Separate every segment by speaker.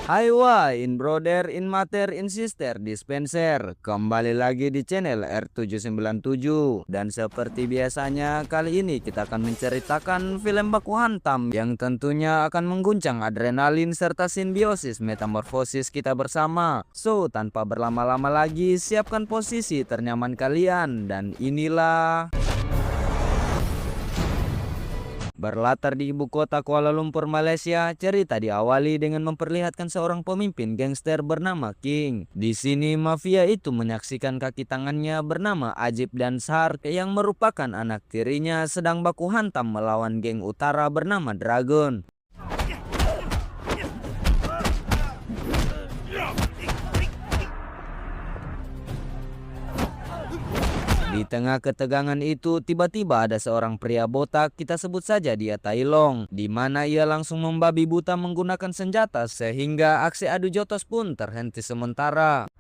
Speaker 1: Hai wah, in brother, in mater, in sister, dispenser. Kembali lagi di channel R797. Dan seperti biasanya, kali ini kita akan menceritakan film baku hantam yang tentunya akan mengguncang adrenalin serta simbiosis metamorfosis kita bersama. So, tanpa berlama-lama lagi, siapkan posisi ternyaman kalian. Dan inilah... Berlatar di ibu kota Kuala Lumpur, Malaysia, cerita diawali dengan memperlihatkan seorang pemimpin gangster bernama King. Di sini mafia itu menyaksikan kaki tangannya bernama Ajib dan Sar yang merupakan anak tirinya sedang baku hantam melawan geng utara bernama Dragon. Di tengah ketegangan itu, tiba-tiba ada seorang pria botak, kita sebut saja dia Tai Long, di mana ia langsung membabi buta menggunakan senjata sehingga aksi adu jotos pun terhenti sementara.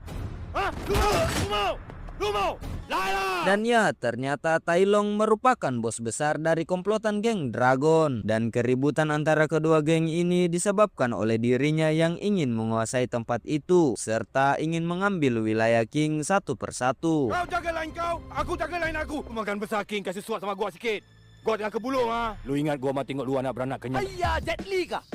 Speaker 1: Dan ya, ternyata Tai Long merupakan bos besar dari komplotan geng Dragon. Dan keributan antara kedua geng ini disebabkan oleh dirinya yang ingin menguasai tempat itu, serta ingin mengambil wilayah King satu persatu.
Speaker 2: Kau jaga lain kau, aku jaga lain aku. Makan besar King, kasih suap sama gua sikit. Gua tengah kebulung ha. Lu ingat gua mah tengok lu anak beranak kenyang. Ayah, Jet Li kah?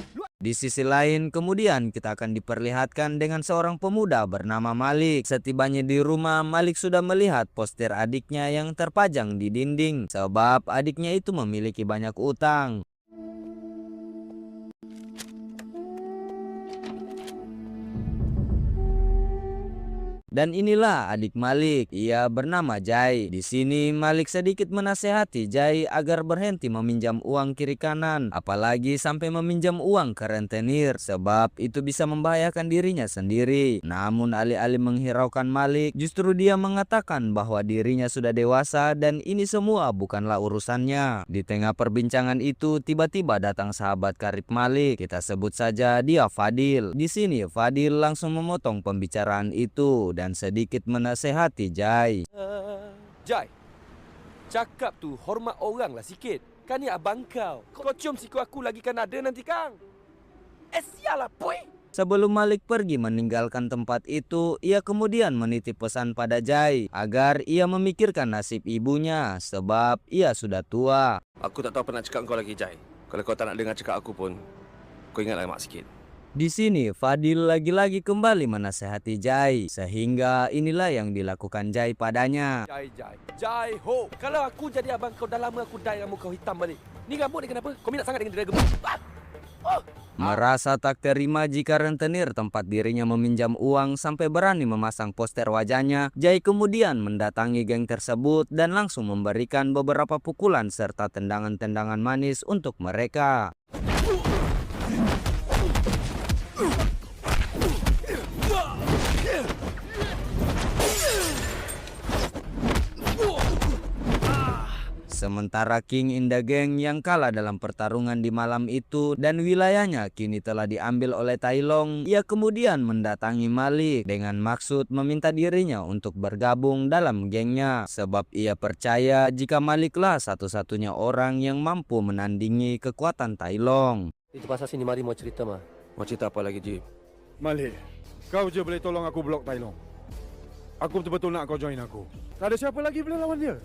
Speaker 1: Di sisi lain, kemudian kita akan diperlihatkan dengan seorang pemuda bernama Malik. Setibanya di rumah, Malik sudah melihat poster adiknya yang terpajang di dinding, sebab adiknya itu memiliki banyak utang. Dan inilah adik Malik, ia bernama Jai. Di sini Malik sedikit menasehati Jai agar berhenti meminjam uang kiri kanan, apalagi sampai meminjam uang ke rentenir, sebab itu bisa membahayakan dirinya sendiri. Namun alih-alih menghiraukan Malik, justru dia mengatakan bahwa dirinya sudah dewasa dan ini semua bukanlah urusannya. Di tengah perbincangan itu tiba-tiba datang sahabat karib Malik, kita sebut saja dia Fadil. Di sini Fadil langsung memotong pembicaraan itu dan sedikit menasehati Jai.
Speaker 3: Jai, cakap tu hormat orang lah sikit. Kan ni abang kau. Kau cium siku aku lagi kan ada nanti kang. Sialah puy.
Speaker 1: Sebelum Malik pergi meninggalkan tempat itu, ia kemudian menitip pesan pada Jai agar ia memikirkan nasib ibunya sebab ia sudah tua.
Speaker 3: Aku tak tahu apa nak cakap kau lagi Jai. Kalau kau tak nak dengar cakap aku pun, kau ingatlah mak sikit.
Speaker 1: Di sini Fadil lagi-lagi kembali menasehati Jai, sehingga inilah yang dilakukan Jai padanya.
Speaker 3: Jai ho. Kalau aku jadi abang kau dah lama aku dye rambut kau hitam balik. Ni rambut ni kenapa? Kau minat sangat dengan Dragon.
Speaker 1: Merasa tak terima jika rentenir tempat dirinya meminjam uang sampai berani memasang poster wajahnya, Jai kemudian mendatangi geng tersebut dan langsung memberikan beberapa pukulan serta tendangan-tendangan manis untuk mereka. Sementara King in the Gang yang kalah dalam pertarungan di malam itu dan wilayahnya kini telah diambil oleh Tai Long, ia kemudian mendatangi Malik dengan maksud meminta dirinya untuk bergabung dalam gengnya, sebab ia percaya jika Maliklah satu-satunya orang yang mampu menandingi kekuatan Tai Long.
Speaker 3: Itu pasal sini mari mau cerita mah. Mau cerita apa lagi Jib?
Speaker 2: Malik, kau je boleh tolong aku blok Tai Long. Aku betul-betul nak kau join aku. Tak ada siapa lagi boleh lawan dia.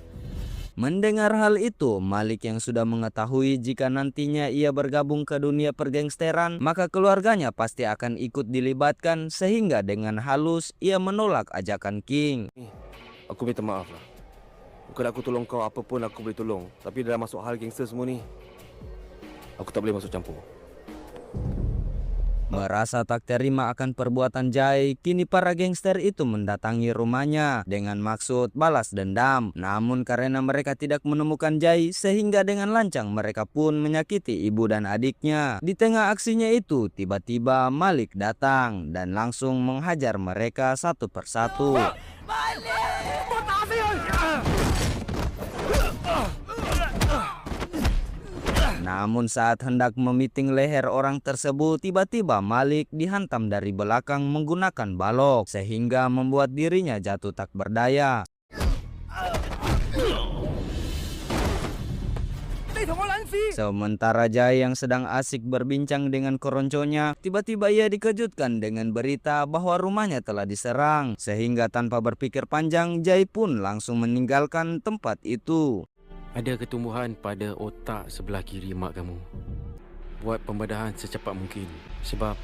Speaker 1: Mendengar hal itu, Malik yang sudah mengetahui jika nantinya ia bergabung ke dunia pergangsteran, maka keluarganya pasti akan ikut dilibatkan, sehingga dengan halus ia menolak ajakan King.
Speaker 3: Aku minta maaf lah. Bukan aku tolong kau, apa pun aku boleh tolong. Tapi dalam masuk hal gangster semua ni, aku tak boleh masuk campur.
Speaker 1: Merasa tak terima akan perbuatan Jai, kini para gangster itu mendatangi rumahnya dengan maksud balas dendam. Namun karena mereka tidak menemukan Jai, sehingga dengan lancang mereka pun menyakiti ibu dan adiknya. Di tengah aksinya itu, tiba-tiba Malik datang dan langsung menghajar mereka satu persatu. Namun saat hendak memiting leher orang tersebut, tiba-tiba Malik dihantam dari belakang menggunakan balok, sehingga membuat dirinya jatuh tak berdaya. Sementara Jai yang sedang asik berbincang dengan keronconya, tiba-tiba ia dikejutkan dengan berita bahwa rumahnya telah diserang. Sehingga tanpa berpikir panjang, Jai pun langsung meninggalkan tempat itu.
Speaker 4: Ada ketumbuhan pada otak sebelah kiri mak kamu. Buat pembedahan secepat mungkin sebab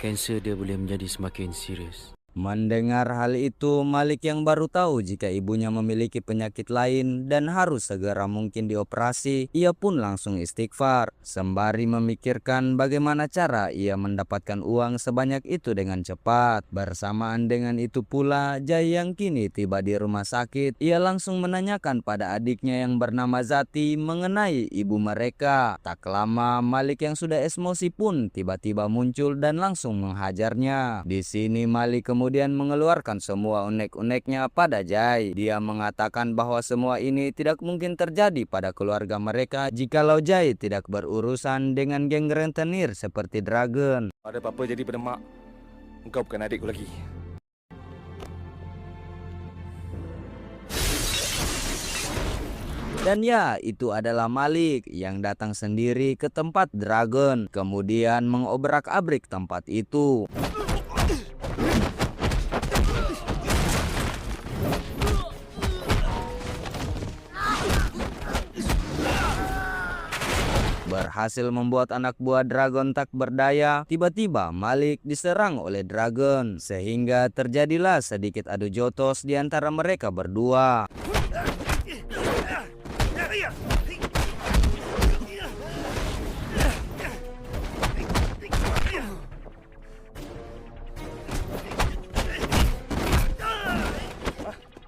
Speaker 4: kanser dia boleh menjadi semakin serius.
Speaker 1: Mendengar hal itu, Malik yang baru tahu jika ibunya memiliki penyakit lain dan harus segera mungkin dioperasi, ia pun langsung istighfar, sembari memikirkan bagaimana cara ia mendapatkan uang sebanyak itu dengan cepat. Bersamaan dengan itu pula, Jai yang kini tiba di rumah sakit, ia langsung menanyakan pada adiknya yang bernama Zati mengenai ibu mereka. Tak lama, Malik yang sudah emosi pun tiba-tiba muncul dan langsung menghajarnya. Di sini Malik kemudian mengeluarkan semua unek-uneknya pada Jai. Dia mengatakan bahwa semua ini tidak mungkin terjadi pada keluarga mereka jikalau Jai tidak berurusan dengan geng rentenir seperti Dragon.
Speaker 2: Ada apa-apa jadi pada mak. Engkau bukan adikku lagi.
Speaker 1: Dan ya, itu adalah Malik yang datang sendiri ke tempat Dragon, kemudian mengobrak-abrik tempat itu. Berhasil membuat anak buah Dragon tak berdaya. Tiba-tiba Malik diserang oleh Dragon, sehingga terjadilah sedikit adu jotos di antara mereka berdua.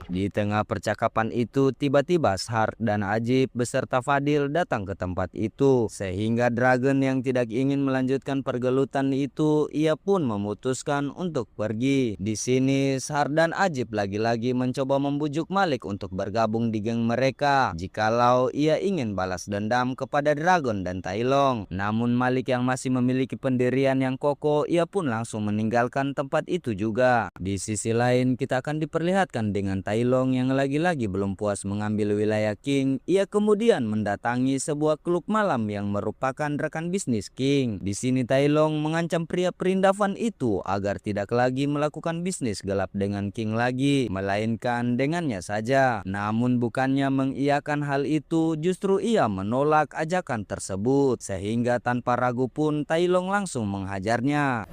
Speaker 1: Di tengah percakapan itu, tiba-tiba Shar dan Ajib beserta Fadil datang ke tempat itu. Sehingga Dragon yang tidak ingin melanjutkan pergelutan itu, ia pun memutuskan untuk pergi. Di sini, Shar dan Ajib lagi-lagi mencoba membujuk Malik untuk bergabung di geng mereka, jikalau ia ingin balas dendam kepada Dragon dan Tai Long. Namun Malik yang masih memiliki pendirian yang kokoh, ia pun langsung meninggalkan tempat itu juga. Di sisi lain, kita akan diperlihatkan dengan Tai Long yang lagi-lagi belum puas mengambil wilayah King. Ia kemudian mendatangi sebuah klub malam yang merupakan rekan bisnis King. Di sini Tai Long mengancam pria perindavan itu agar tidak lagi melakukan bisnis gelap dengan King lagi, melainkan dengannya saja. Namun bukannya mengiyakan hal itu, justru ia menolak ajakan tersebut, sehingga tanpa ragu pun Tai Long langsung menghajarnya.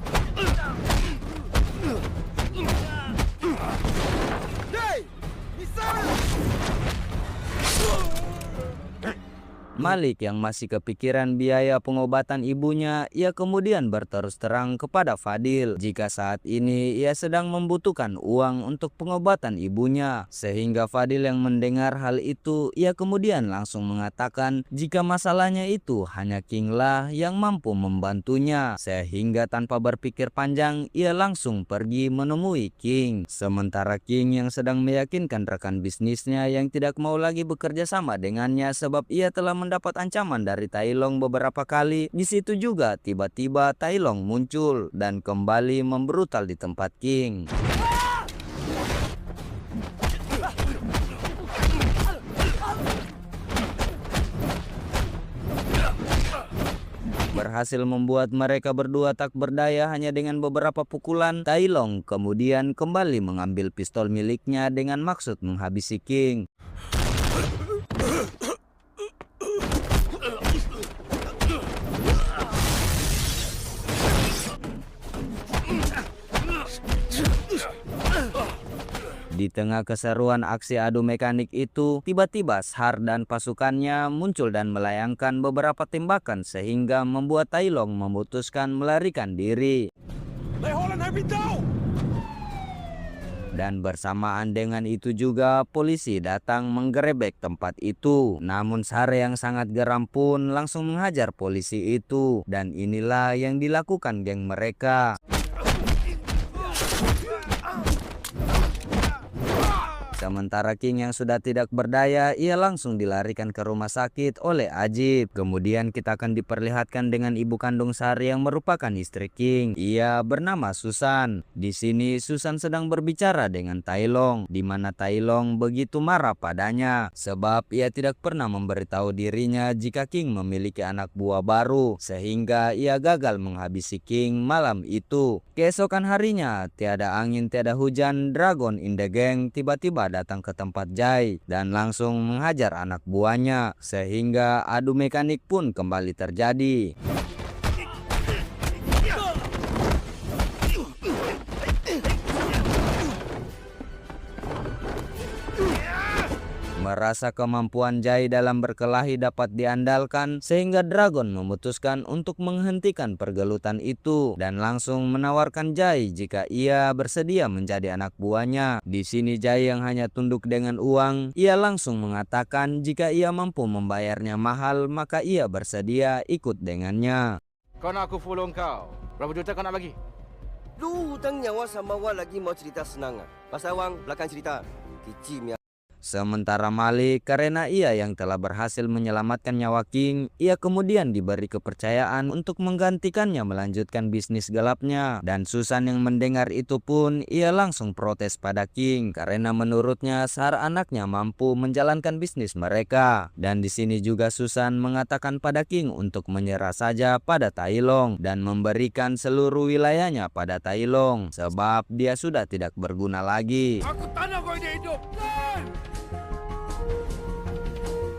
Speaker 1: Malik yang masih kepikiran biaya pengobatan ibunya, ia kemudian berterus terang kepada Fadil jika saat ini ia sedang membutuhkan uang untuk pengobatan ibunya. Sehingga Fadil yang mendengar hal itu, ia kemudian langsung mengatakan jika masalahnya itu hanya King lah yang mampu membantunya. Sehingga tanpa berpikir panjang, ia langsung pergi menemui King. Sementara King yang sedang meyakinkan rekan bisnisnya yang tidak mau lagi bekerja sama dengannya sebab ia telah mendapat ancaman dari Tai Long beberapa kali. Di situ juga tiba-tiba Tai Long muncul dan kembali membrutal di tempat King. Berhasil membuat mereka berdua tak berdaya hanya dengan beberapa pukulan. Tai Long kemudian kembali mengambil pistol miliknya dengan maksud menghabisi King. Di tengah keseruan aksi adu mekanik itu, tiba-tiba Shar dan pasukannya muncul dan melayangkan beberapa tembakan sehingga membuat Tai Long memutuskan melarikan diri. Dan bersamaan dengan itu juga polisi datang menggerebek tempat itu. Namun Shar yang sangat geram pun langsung menghajar polisi itu. Dan inilah yang dilakukan geng mereka. Sementara King yang sudah tidak berdaya, ia langsung dilarikan ke rumah sakit oleh Ajib. Kemudian kita akan diperlihatkan dengan ibu kandung Sari yang merupakan istri King. Ia bernama Susan. Di sini Susan sedang berbicara dengan Tai Long, di mana Tai Long begitu marah padanya sebab ia tidak pernah memberitahu dirinya jika King memiliki anak buah baru, sehingga ia gagal menghabisi King malam itu. Keesokan harinya, tiada angin tiada hujan, Dragon in the Gang tiba-tiba datang ke tempat Jai dan langsung menghajar anak buahnya, sehingga adu mekanik pun kembali terjadi. Merasa kemampuan Jai dalam berkelahi dapat diandalkan, sehingga Dragon memutuskan untuk menghentikan pergelutan itu dan langsung menawarkan Jai jika ia bersedia menjadi anak buahnya. Di sini Jai yang hanya tunduk dengan uang, ia langsung mengatakan jika ia mampu membayarnya mahal maka ia bersedia ikut dengannya.
Speaker 2: Kau nak aku follow kau. Berapa juta kau nak bagi?
Speaker 5: Lu hutang nyawa sama Wang lagi mau cerita senang ah. Pasal Wang belakang cerita. Kicim ya.
Speaker 1: Sementara Malik, karena ia yang telah berhasil menyelamatkan nyawa King, ia kemudian diberi kepercayaan untuk menggantikannya melanjutkan bisnis gelapnya. Dan Susan yang mendengar itu pun, ia langsung protes pada King karena menurutnya Sar anaknya mampu menjalankan bisnis mereka. Dan di sini juga Susan mengatakan pada King untuk menyerah saja pada Tai Long dan memberikan seluruh wilayahnya pada Tai Long sebab dia sudah tidak berguna lagi.
Speaker 2: Aku tak nak kau hidup.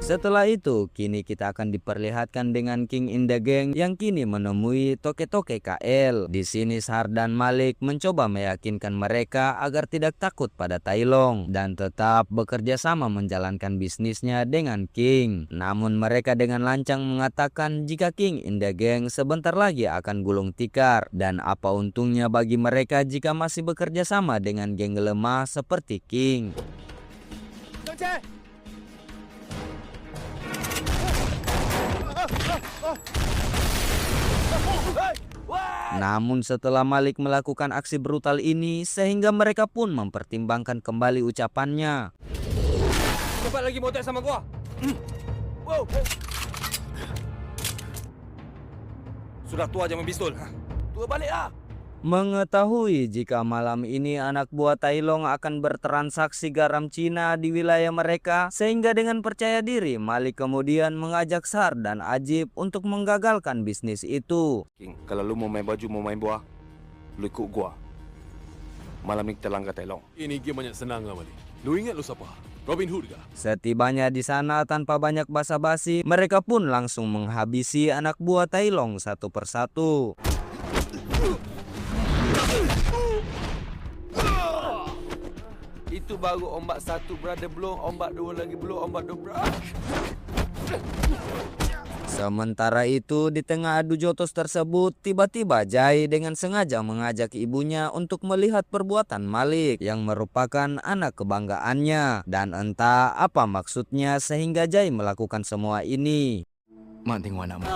Speaker 1: Setelah itu, kini kita akan diperlihatkan dengan King in the Gang yang kini menemui toke-toke KL. Di sini Sar dan Malik mencoba meyakinkan mereka agar tidak takut pada Tai Long dan tetap bekerja sama menjalankan bisnisnya dengan King. Namun mereka dengan lancang mengatakan jika King in the Gang sebentar lagi akan gulung tikar dan apa untungnya bagi mereka jika masih bekerja sama dengan geng lemah seperti King. Namun setelah Malik melakukan aksi brutal ini, sehingga mereka pun mempertimbangkan kembali ucapannya.
Speaker 3: Cepat lagi motek sama gua. Wow.
Speaker 2: Sudah tua jangan pistol.
Speaker 3: Tua balik ah.
Speaker 1: Mengetahui jika malam ini anak buah Tai Long akan bertransaksi garam Cina di wilayah mereka, sehingga dengan percaya diri Malik kemudian mengajak Sar dan Ajib untuk menggagalkan bisnis itu.
Speaker 2: King, kalau lu mau main baju, mau main buah, lu ikut gua. Malam ni kita langgar Tai Long.
Speaker 6: Ini game banyak senang lah, Malik. Lu ingat lu siapa? Robin Hood kah?
Speaker 1: Setibanya di sana tanpa banyak basa-basi, mereka pun langsung menghabisi anak buah Tai Long satu persatu.
Speaker 3: Itu baru ombak satu, brother, belum ombak dua lagi, belum ombak dua, brother.
Speaker 1: Sementara itu, di tengah adu jotos tersebut, tiba-tiba Jai dengan sengaja mengajak ibunya untuk melihat perbuatan Malik yang merupakan anak kebanggaannya. Dan entah apa maksudnya sehingga Jai melakukan semua ini.
Speaker 2: Mak tengok anak mak.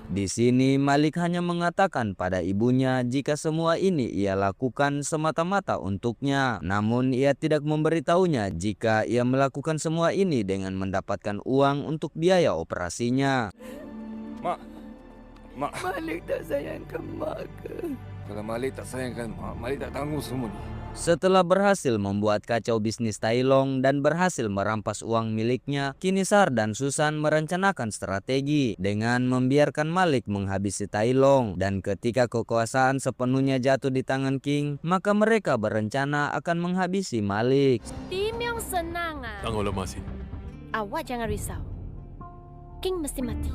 Speaker 1: Di sini Malik hanya mengatakan pada ibunya jika semua ini ia lakukan semata-mata untuknya. Namun ia tidak memberitahunya jika ia melakukan semua ini dengan mendapatkan uang untuk biaya operasinya.
Speaker 2: Mak.
Speaker 5: Malik tak sayangkan mak ke?
Speaker 2: Kalau Malik tak sayangkan mak, Malik tak tanggung semua ni.
Speaker 1: Setelah berhasil membuat kacau bisnis Tai Long dan berhasil merampas uang miliknya, kini Sar dan Susan merencanakan strategi dengan membiarkan Malik menghabisi Tai Long. Dan ketika kekuasaan sepenuhnya jatuh di tangan King, maka mereka berencana akan menghabisi Malik.
Speaker 7: Tim yang senang ah.
Speaker 6: Tangguhlah masih.
Speaker 7: Awak jangan risau. King mesti mati.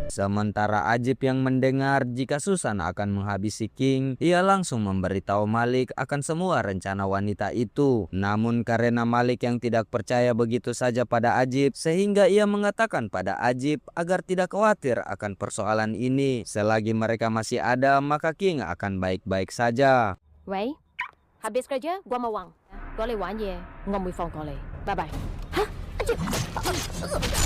Speaker 1: Sementara Ajib yang mendengar jika Susan akan menghabisi King, ia langsung memberitahu Malik akan semua rencana wanita itu. Namun karena Malik yang tidak percaya begitu saja pada Ajib, sehingga ia mengatakan pada Ajib agar tidak khawatir akan persoalan ini. Selagi mereka masih ada, maka King akan baik-baik saja.
Speaker 7: Wei, habis kerja, gua mau wang. Gua boleh wan ye, ngomong phone kau le. Bye bye. Hah?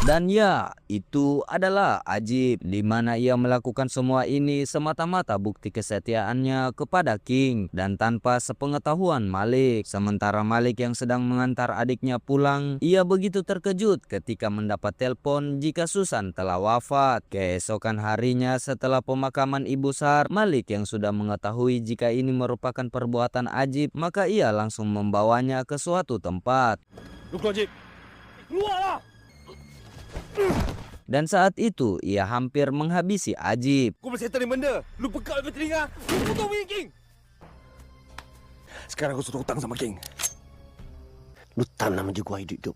Speaker 1: Dan ya, itu adalah Ajib, di mana ia melakukan semua ini semata-mata bukti kesetiaannya kepada King dan tanpa sepengetahuan Malik. Sementara Malik yang sedang mengantar adiknya pulang, ia begitu terkejut ketika mendapat telepon jika Susan telah wafat. Keesokan harinya setelah pemakaman Ibu Sar, Malik yang sudah mengetahui jika ini merupakan perbuatan Ajib, maka ia langsung membawanya ke suatu tempat.
Speaker 2: Lu keluar, Jib. Keluarlah!
Speaker 1: Dan saat itu ia hampir menghabisi Ajib.
Speaker 2: Kau boleh settle ni benda. Lu pekat ke telinga. Lu potong minyak King. Sekarang aku sudah hutang sama King.
Speaker 5: Lu tanam je gua hidup-hidup.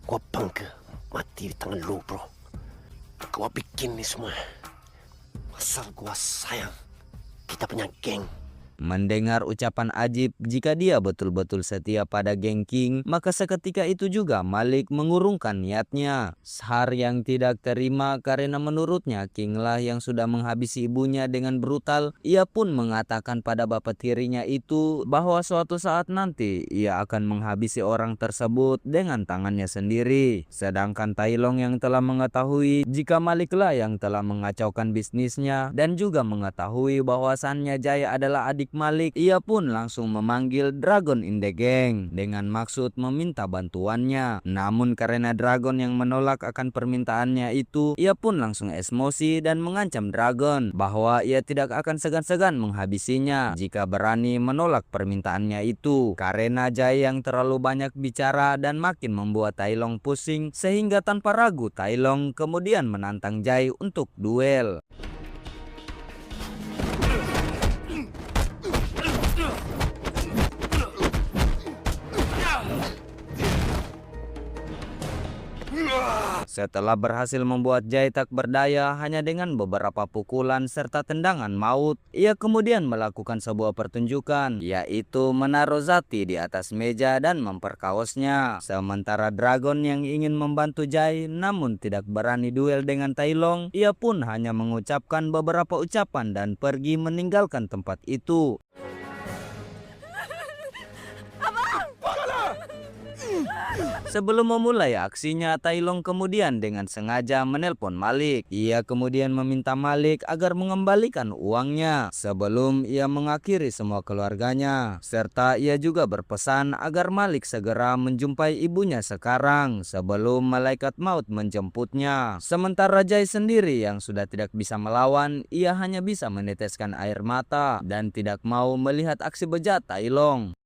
Speaker 5: Gua bangga mati di tangan lu, bro. Gua bikin ni semua. Pasal gua sayang kita punya geng.
Speaker 1: Mendengar ucapan Ajib jika dia betul-betul setia pada geng King, maka seketika itu juga Malik mengurungkan niatnya. Sar yang tidak terima karena menurutnya King lah yang sudah menghabisi ibunya dengan brutal. Ia pun mengatakan pada bapak tirinya itu bahwa suatu saat nanti ia akan menghabisi orang tersebut dengan tangannya sendiri. Sedangkan Tai Long yang telah mengetahui jika Malik lah yang telah mengacaukan bisnisnya dan juga mengetahui bahwasannya Jaya adalah adik Malik, ia pun langsung memanggil Dragon in the Gang dengan maksud meminta bantuannya. Namun karena Dragon yang menolak akan permintaannya itu, ia pun langsung emosi dan mengancam Dragon bahwa ia tidak akan segan-segan menghabisinya jika berani menolak permintaannya itu. Karena Jai yang terlalu banyak bicara dan makin membuat Tai Long pusing, sehingga tanpa ragu Tai Long kemudian menantang Jai untuk duel. Setelah berhasil membuat Jai tak berdaya hanya dengan beberapa pukulan serta tendangan maut, ia kemudian melakukan sebuah pertunjukan, yaitu menaruh Zati di atas meja dan memperkaosnya. Sementara Dragon yang ingin membantu Jai namun tidak berani duel dengan Tai Long, ia pun hanya mengucapkan beberapa ucapan dan pergi meninggalkan tempat itu. Sebelum memulai aksinya, Tai Long kemudian dengan sengaja menelpon Malik. Ia kemudian meminta Malik agar mengembalikan uangnya sebelum ia mengakhiri semua keluarganya. Serta ia juga berpesan agar Malik segera menjumpai ibunya sekarang sebelum malaikat maut menjemputnya. Sementara Jai sendiri yang sudah tidak bisa melawan, ia hanya bisa meneteskan air mata dan tidak mau melihat aksi bejat Tai Long.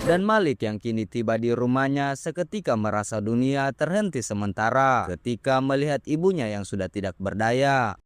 Speaker 1: Dan Malik yang kini tiba di rumahnya seketika merasa dunia terhenti sementara ketika melihat ibunya yang sudah tidak berdaya.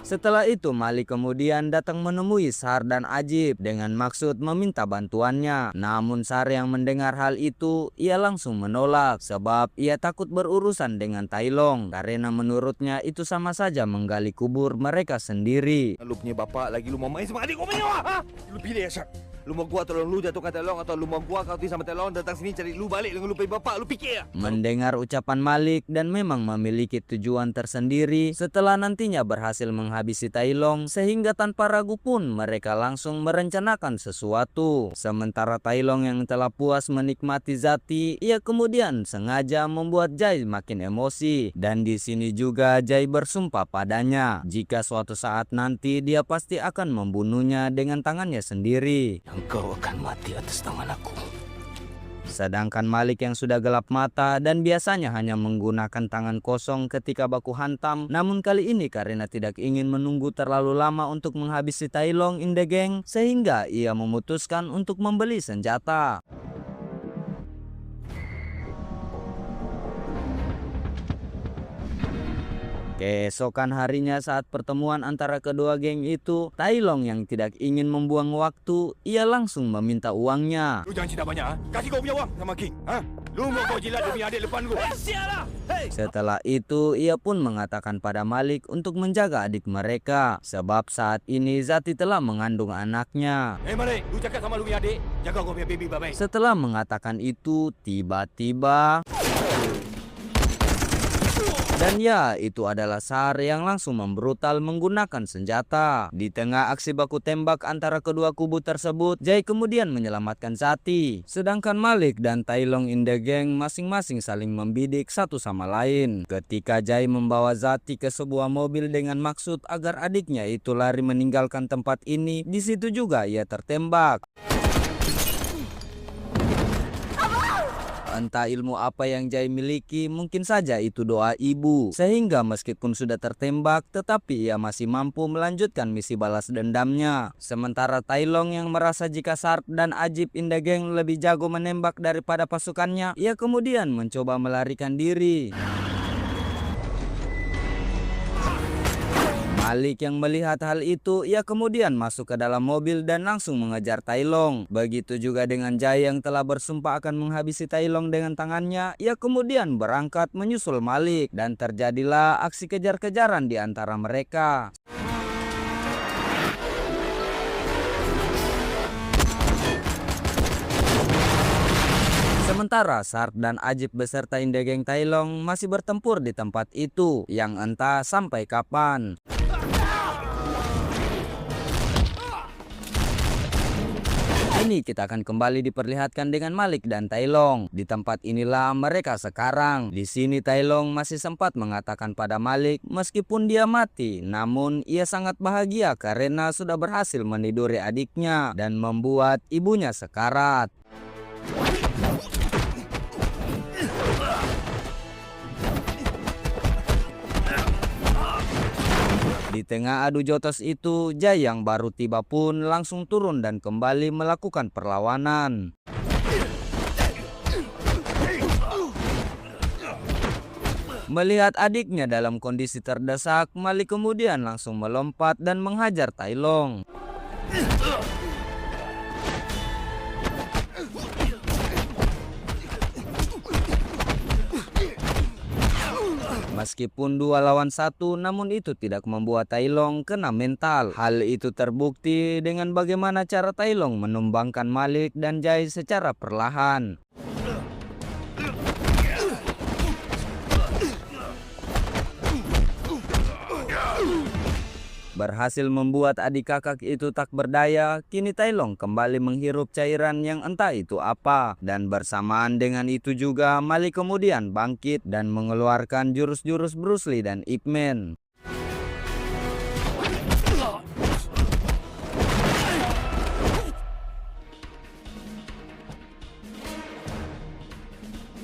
Speaker 1: Setelah itu Malik kemudian datang menemui Sar dan Ajib dengan maksud meminta bantuannya. Namun Sar yang mendengar hal itu, ia langsung menolak sebab ia takut berurusan dengan Tai Long karena menurutnya itu sama saja menggali kubur mereka sendiri.
Speaker 2: Lu punya bapak lagi lu mau main sama adik kau punya ha? Lu pilih ya, Syak. Lu mau gua tolong lu jatuhkan Tai Long atau lu mau gua kau sama Tai Long datang sini cari lu balik dengan lu punya bapak, lu fikir ya?
Speaker 1: Mendengar ucapan Malik dan memang memiliki tujuan tersendiri, setelah nantinya berhasil menghabisi Tai Long sehingga tanpa ragu pun mereka langsung merencanakan sesuatu. Sementara Tai Long yang telah puas menikmati Zati, ia kemudian sengaja membuat Jai makin emosi dan di sini juga Jai bersumpah padanya jika suatu saat nanti dia pasti akan membunuhnya dengan tangannya sendiri.
Speaker 5: Engkau akan mati atas tangan aku.
Speaker 1: Sedangkan Malik yang sudah gelap mata dan biasanya hanya menggunakan tangan kosong ketika baku hantam, namun kali ini karena tidak ingin menunggu terlalu lama untuk menghabisi Tai Long in the Gang, sehingga ia memutuskan untuk membeli senjata. Keesokan harinya saat pertemuan antara kedua geng itu, Tai Long yang tidak ingin membuang waktu, ia langsung meminta uangnya.
Speaker 2: Lu jangan cerita banyak ha? Kasih kau punya uang sama King ha? Lu mau kau jilat dia punya adik depan gua. Sialah. Hey.
Speaker 1: Setelah itu ia pun mengatakan pada Malik untuk menjaga adik mereka sebab saat ini Zati telah mengandung anaknya.
Speaker 2: Malik, lu cakap sama lu punya adik, jaga kau punya baby baik-baik.
Speaker 1: Setelah mengatakan itu, tiba-tiba Dan ya, itu adalah Sar yang langsung membrutal menggunakan senjata. Di tengah aksi baku tembak antara kedua kubu tersebut, Jai kemudian menyelamatkan Zati. Sedangkan Malik dan Tai Long in the Gang masing-masing saling membidik satu sama lain. Ketika Jai membawa Zati ke sebuah mobil dengan maksud agar adiknya itu lari meninggalkan tempat ini, di situ juga ia tertembak. Entah ilmu apa yang Jai miliki, mungkin saja itu doa ibu. Sehingga meskipun sudah tertembak, tetapi ia masih mampu melanjutkan misi balas dendamnya. Sementara Tai Long yang merasa jika Sharp dan Ajib in the Gang lebih jago menembak daripada pasukannya, ia kemudian mencoba melarikan diri. Malik yang melihat hal itu, ia kemudian masuk ke dalam mobil dan langsung mengejar Tai Long. Begitu juga dengan Jai yang telah bersumpah akan menghabisi Tai Long dengan tangannya, ia kemudian berangkat menyusul Malik dan terjadilah aksi kejar-kejaran di antara mereka. Sementara Sharp dan Ajib beserta in the Gang Tai Long masih bertempur di tempat itu, yang entah sampai kapan. Ini kita akan kembali diperlihatkan dengan Malik dan Tai Long. Di tempat inilah mereka sekarang. Di sini Tai Long masih sempat mengatakan pada Malik meskipun dia mati, namun ia sangat bahagia karena sudah berhasil meniduri adiknya dan membuat ibunya sekarat. Di tengah adu jotos itu, Jai yang baru tiba pun langsung turun dan kembali melakukan perlawanan. Melihat adiknya dalam kondisi terdesak, Malik kemudian langsung melompat dan menghajar Tai Long. Meskipun 2 lawan 1, namun itu tidak membuat Tai Long kena mental. Hal itu terbukti dengan bagaimana cara Tai Long menumbangkan Malik dan Jai secara perlahan. Berhasil membuat adik kakak itu tak berdaya, kini Tai Long kembali menghirup cairan yang entah itu apa. Dan bersamaan dengan itu juga Malik kemudian bangkit dan mengeluarkan jurus-jurus Bruce Lee dan Ip Man.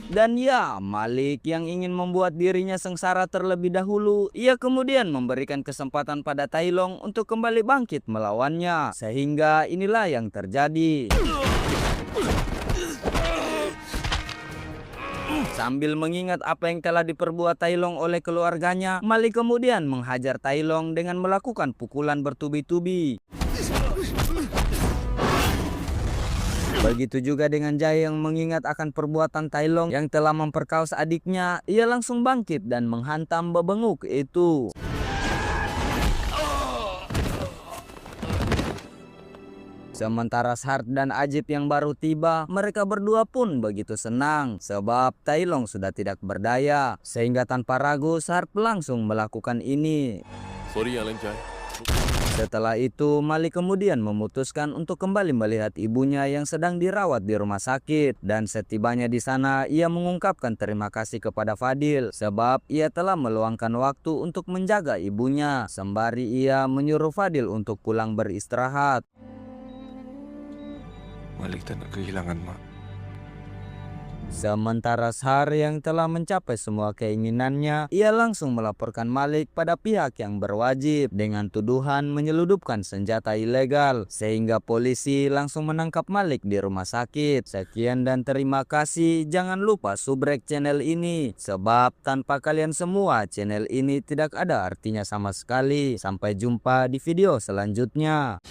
Speaker 1: Dan ya, Malik yang ingin membuat dirinya sengsara terlebih dahulu, ia kemudian memberikan kesempatan pada Tai Long untuk kembali bangkit melawannya. Sehingga inilah yang terjadi. Sambil mengingat apa yang telah diperbuat Tai Long oleh keluarganya, Malik kemudian menghajar Tai Long dengan melakukan pukulan bertubi-tubi. Begitu juga dengan Jai yang mengingat akan perbuatan Tai Long yang telah memperkaos adiknya, ia langsung bangkit dan menghantam bebenguk itu. Sementara Sharp dan Ajib yang baru tiba, mereka berdua pun begitu senang sebab Tai Long sudah tidak berdaya, sehingga tanpa ragu Sharp langsung melakukan ini.
Speaker 6: Sorry ya, Lencai.
Speaker 1: Setelah itu, Malik kemudian memutuskan untuk kembali melihat ibunya yang sedang dirawat di rumah sakit. Dan setibanya di sana, ia mengungkapkan terima kasih kepada Fadil sebab ia telah meluangkan waktu untuk menjaga ibunya. Sembari ia menyuruh Fadil untuk pulang beristirahat.
Speaker 2: Malik tak nak kehilangan mak.
Speaker 1: Sementara Shar yang telah mencapai semua keinginannya, ia langsung melaporkan Malik pada pihak yang berwajib dengan tuduhan menyeludupkan senjata ilegal, sehingga polisi langsung menangkap Malik di rumah sakit. Sekian dan terima kasih. Jangan lupa subrek channel ini, sebab tanpa kalian semua channel ini tidak ada artinya sama sekali. Sampai jumpa di video selanjutnya.